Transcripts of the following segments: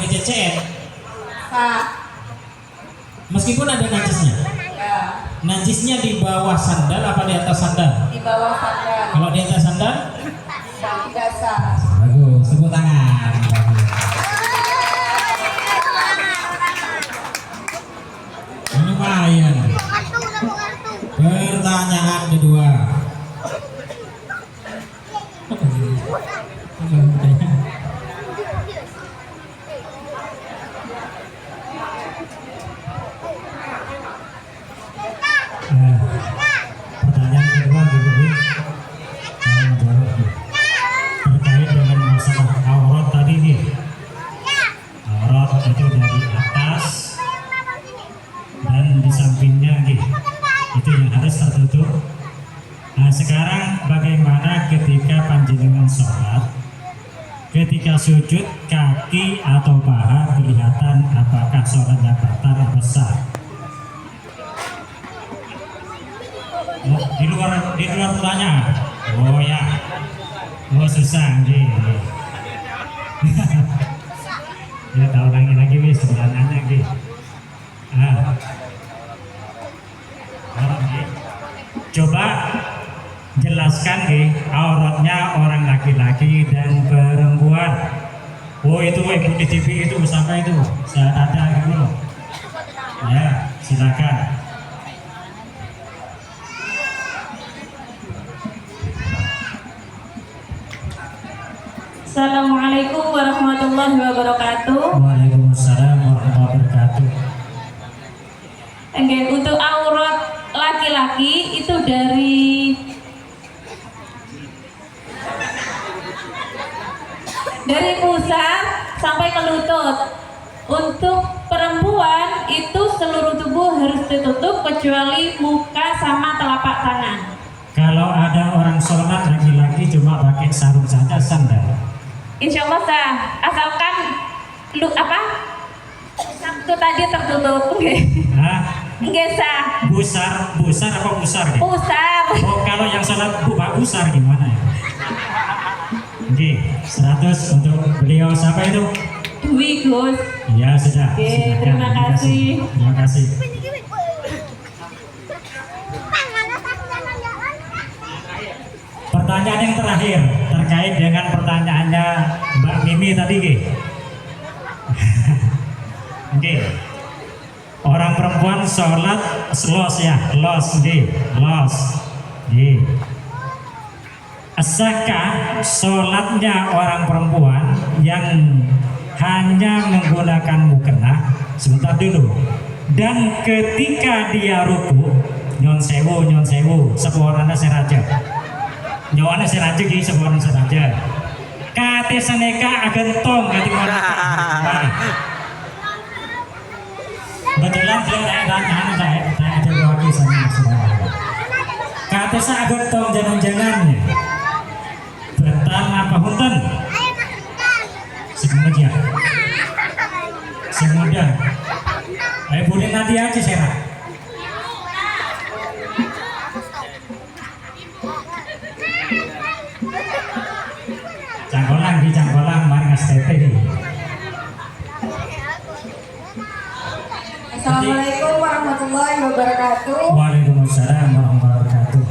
CCM? Sah. Meskipun ada najisnya. Ya. Najisnya di bawah sandal apa di atas sandal? Di bawah sandal. Kalau di atas sandal? Tidak sah. Bagus, tepuk tangan. Bagus. Lumayan. Pertanyaan kedua. Pertanyaan kedua terkait dengan masalah aurat tadi nih. Aurat itu dari atas dan di sampingnya gitu. Itu yang harus tertutup. Nah sekarang bagaimana ketika panjenengan sholat, ketika sujud kaki atau paha kelihatan, apakah sholatnya batal atau sah? Oh, di luar pertanyaan. Oh ya, oh susah gitu. Ya tahu lagi wis sebenarnya gitu. Coba jelaskan auratnya orang laki-laki dan perempuan. Oh itu ibu di TV itu sampai itu saya ada gitu. Ya silakan. Assalamualaikum warahmatullahi wabarakatuh. Waalaikumsalam warahmatullahi wabarakatuh. Oke, untuk aurat laki-laki itu dari pusar sampai ke lutut. Untuk perempuan itu seluruh tubuh harus ditutup kecuali muka sama telapak tangan. Kalau ada orang sholat laki-laki cuma pakai sarung saja sandal. Insya Allah sah, asalkan itu tadi tertutup. Hah? Enggak sah. Busar apa busar? Gitu? Pusar. Oh kalau yang sholat busar gimana ya? Oke, 100 untuk beliau. Siapa itu? Dwi Gus. Ya sudah. Oke, terima kasih. Terima kasih. Pertanyaan yang terakhir terkait dengan pertanyaannya Mbak Mimi tadi, Oke. Orang perempuan sholat los ya, los. Asakah sholatnya orang perempuan yang hanya menggunakan mukena? Sebentar dulu. Dan ketika dia ruku, nyon sewu, sebuahnya seraja. Nyawana seraja gini sebuahnya seraja. Kate seneka agentong kati mana? Kebetulan dia saya ada lagi sama saudara. Kate sa agentong jangan-jangan bentar apa hunten? Semuanya. Semudah. Ayo boleh nanti aja serah. Cangkolang mari ngasih Assalamualaikum warahmatullahi wabarakatuh. Waalaikumsalam warahmatullahi wabarakatuh.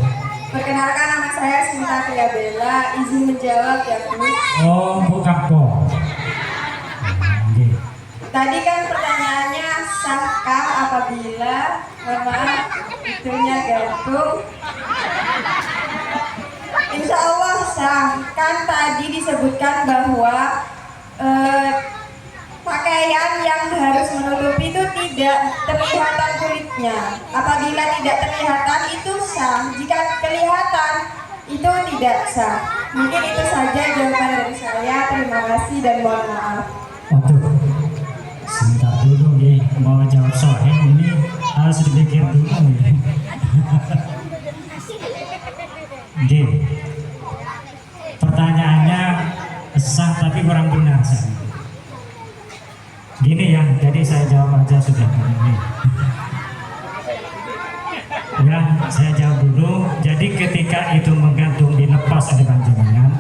Perkenalkan nama saya Sinta Tia Bella, izin menjawab ya Bu. Oh, bukan kok. Tadi kan pertanyaannya sahkah apabila itunya gantung? Insya Allah sah. Kan tadi disebutkan bahwa pakaian yang harus menutupi itu tidak terlihatan kulitnya. Apabila tidak terlihatan itu sah. Jika kelihatan itu tidak sah. Mungkin itu saja jawaban dari saya. Terima kasih dan mohon maaf. Waduh, sebentar dulu nih, mau jawab soal ini harus dipikir dulu nih. Pertanyaannya sah tapi kurang benar sah. Gini ya, jadi saya jawab aja sudah ini. Ya, saya jawab dulu. Jadi ketika itu menggantung dilepas oleh panjenengan,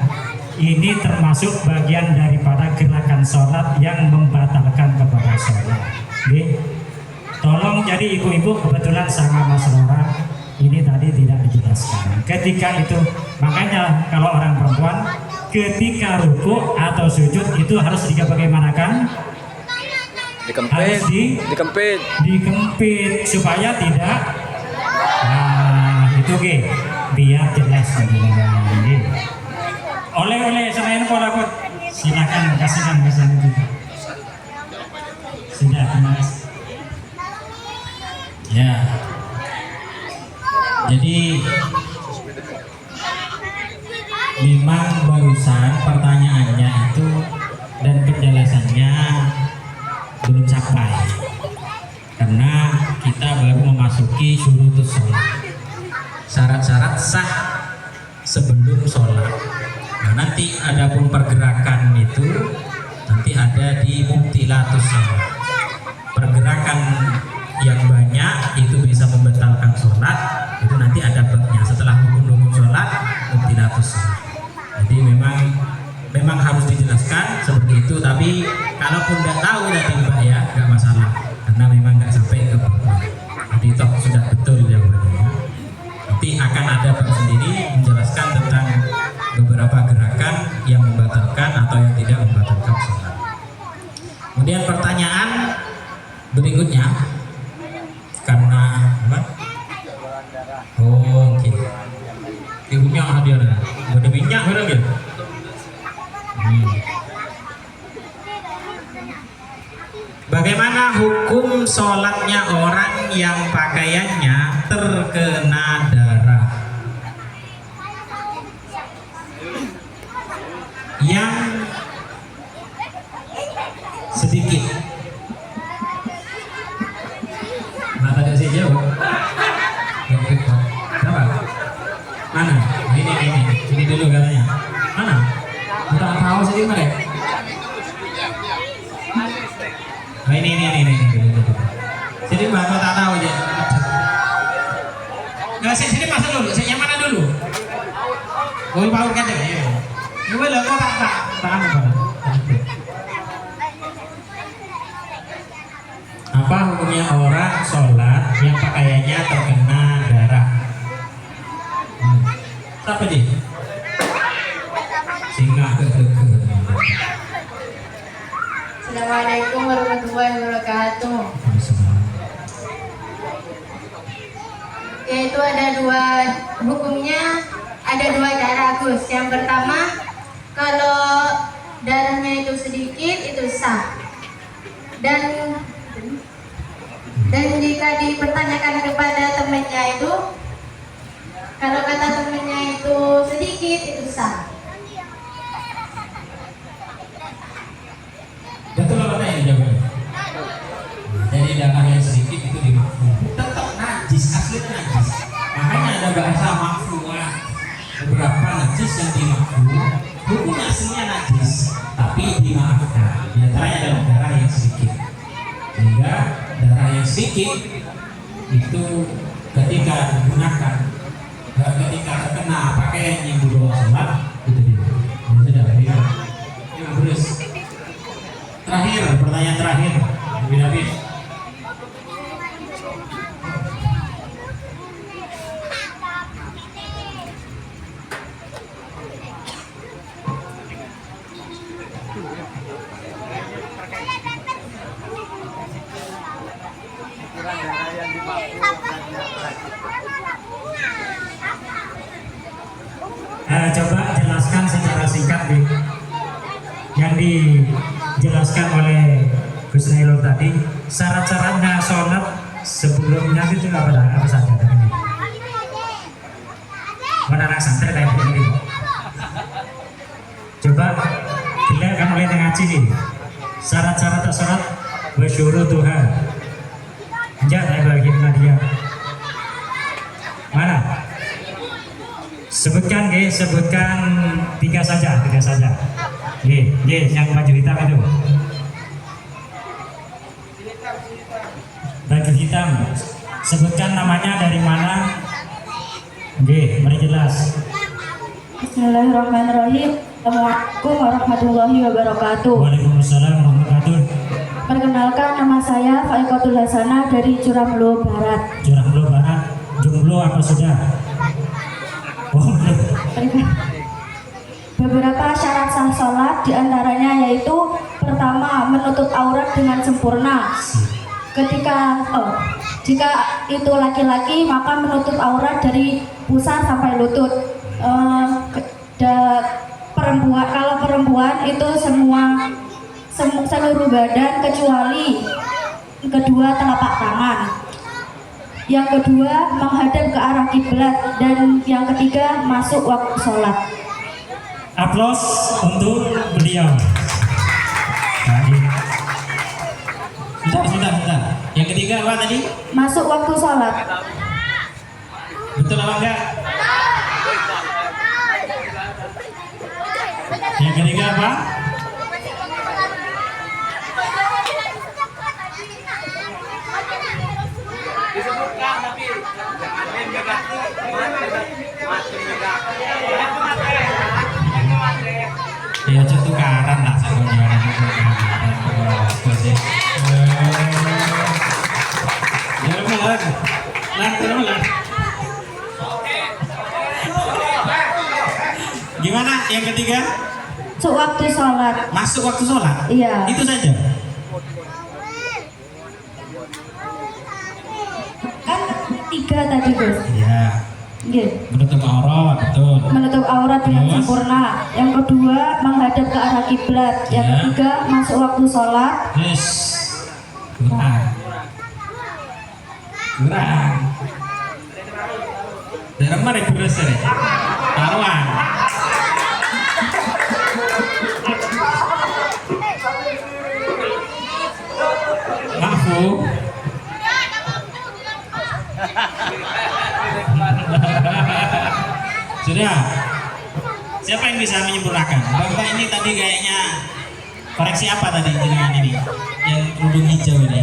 ini termasuk bagian daripada gerakan sholat yang membatalkan kepada sholat. Oke. Tolong jadi ibu-ibu, kebetulan sama Mas Lora ini tadi tidak dijelaskan. Ketika itu, makanya kalau orang perempuan ketika ruku atau sujud itu harus bagaimanakan? Dikempit, dikempit. Dikempit supaya tidak. Nah, itu biar jelas nanti. Oleh selain pola kod, silakan kasihkan pesan itu. Sudah, terima kasih. Ya. Jadi memang barusan pertanyaannya itu dan penjelasannya belum sampai karena kita baru memasuki syurutus sholat, syarat-syarat sah sebelum sholat. Nah, nanti adapun pergerakan itu nanti ada di mubtilatus sholat. Pergerakan yang banyak itu bisa membatalkan sholat, itu nanti ada babnya setelah hukum sholat, mubtilatus sholat. Jadi memang harus dijelaskan seperti itu, tapi kalaupun nggak tahu tadi Mbak ya nggak masalah karena memang nggak sampai ke bawah. Jadi toh sudah betul ya Mbak ya. Nanti akan ada bab sendiri menjelaskan tentang beberapa gerakan yang membatalkan atau yang tidak membatalkan sholat. Kemudian pertanyaan berikutnya karena apa? Oh, oke. Ibunya hadir, ada minyak orang ya. Bagaimana hukum sholatnya orang yang pakaiannya terkena darah? Yang sedikit. Nah, tadi saya jawab. Berapa? Mana? Ini dulu katanya. Mana? Kita tahu sih mana? Nah, ini dulu. Jadi Mbak tak tahu aja. Nggak sini masuk dulu. Yang mana dulu? Oh, power kan ya. Ini boleh kok tak apa. Apa hukumnya orang sholat yang pakaiannya terkena darah? Apa sih? Singgah ke. Assalamualaikum warahmatullahi wabarakatuh. Yaitu ada dua hukumnya, ada dua cara Gus. Yang pertama, kalau darahnya itu sedikit itu sah. Dan jika dipertanyakan kepada temannya itu, kalau kata temannya itu sedikit itu sah. Betul apa yang dijawab? Jadi darah yang sedikit itu dimakfu. Tetap najis, aslinya najis. Makanya ada bahasa makfuah. Beberapa najis yang dimakfu, hukumnya aslinya najis, tapi dimaafkan. Di antaranya adalah darah yang sedikit. Sehingga darah yang sedikit itu ketika digunakan, ketika terkena pakaian yang dibawa sholat, itu dia. Sudah, ya terus. Terakhir, pertanyaan terakhir, Nabi. Coba jelaskan secara singkat nih, yang dijelaskan oleh Gus Nailul tadi, syarat-syaratnya sholat sebelumnya itu apa saja tadi? Mana anak santri kayak begini? Coba dilihatkan oleh ngaji nih, syarat-syarat sholat bersyuruh Tuhan. Jangan bagi Nadia. Mana? Sebutkan tiga saja. Yang baju hitam itu. Baju hitam. Sebutkan namanya dari mana. Mari jelas. Bismillahirrahmanirrahim. Assalamualaikum warahmatullahi wabarakatuh. Waalaikumsalam warahmatullahi wabarakatuh. Perkenalkan, nama saya Faikotul Hasanah dari Curamlo Barat. Curamlo Barat, jomblo apa sudah? Oh, belum. Beberapa syarat sah sholat diantaranya yaitu pertama, menutup aurat dengan sempurna. Jika itu laki-laki maka menutup aurat dari pusar sampai lutut. Kalau perempuan itu seluruh badan kecuali kedua telapak tangan. Yang kedua, menghadap ke arah kiblat, dan yang ketiga, masuk waktu sholat. Aplaus untuk beliau. Baik. Sebentar. Yang ketiga apa tadi? Masuk waktu sholat. Betul apa enggak? Yang ketiga apa? Disebutkan tapi Ya contoh karan lah saya jualan itu. Gimana yang ketiga? Masuk waktu sholat. Masuk waktu sholat? Iya. Itu saja? Kan tiga tadi, Gus. Iya. Nggih. Menutup aurat, betul. Menutup aurat dengan Terus? sempurna. Yang kedua, menghadap ke arah kiblat. Yang Iya. ketiga, masuk waktu sholat. Yes. Kurang. Dalam mana beres ya? Taruhan. Maaf, Bu. Sudah. Siapa yang bisa menyempurnakan? Bapak ini tadi kayaknya koreksi apa tadi jenengan ini? Yang kerudung hijau ini.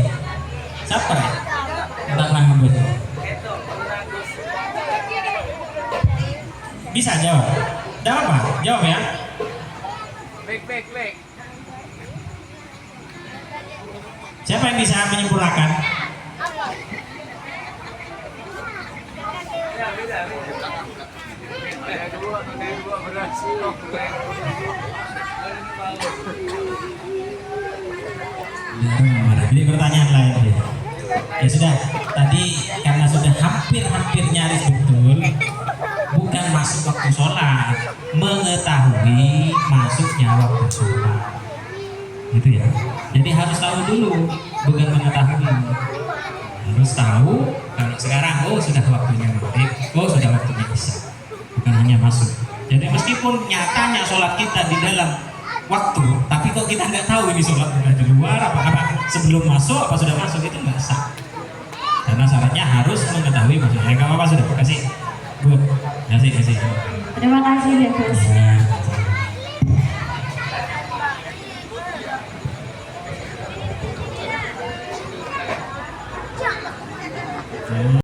Siapa? Entah rambut. Bisa jawab? Jawab apa? Jawab ya. Baik. Siapa yang bisa menyempurnakan? Jadi pertanyaan lain ya. Ya sudah, tadi karena sudah hampir nyaris betul, bukan masuk waktu sholat, mengetahui masuknya waktu sholat, gitu ya. Jadi harus tahu dulu, bukan mengetahui. Harus tahu kalau sekarang sudah waktunya maghrib, sudah waktunya isya, bukan hanya masuk. Jadi meskipun nyatanya sholat kita di dalam waktu, tapi kok kita nggak tahu ini sholat udah di luar apa sebelum masuk apa sudah masuk, itu nggak sah. Karena syaratnya harus mengetahui maksudnya. Nggak apa-apa, sudah kasih Bu, kasih. Terima kasih ya, Gus. Ya.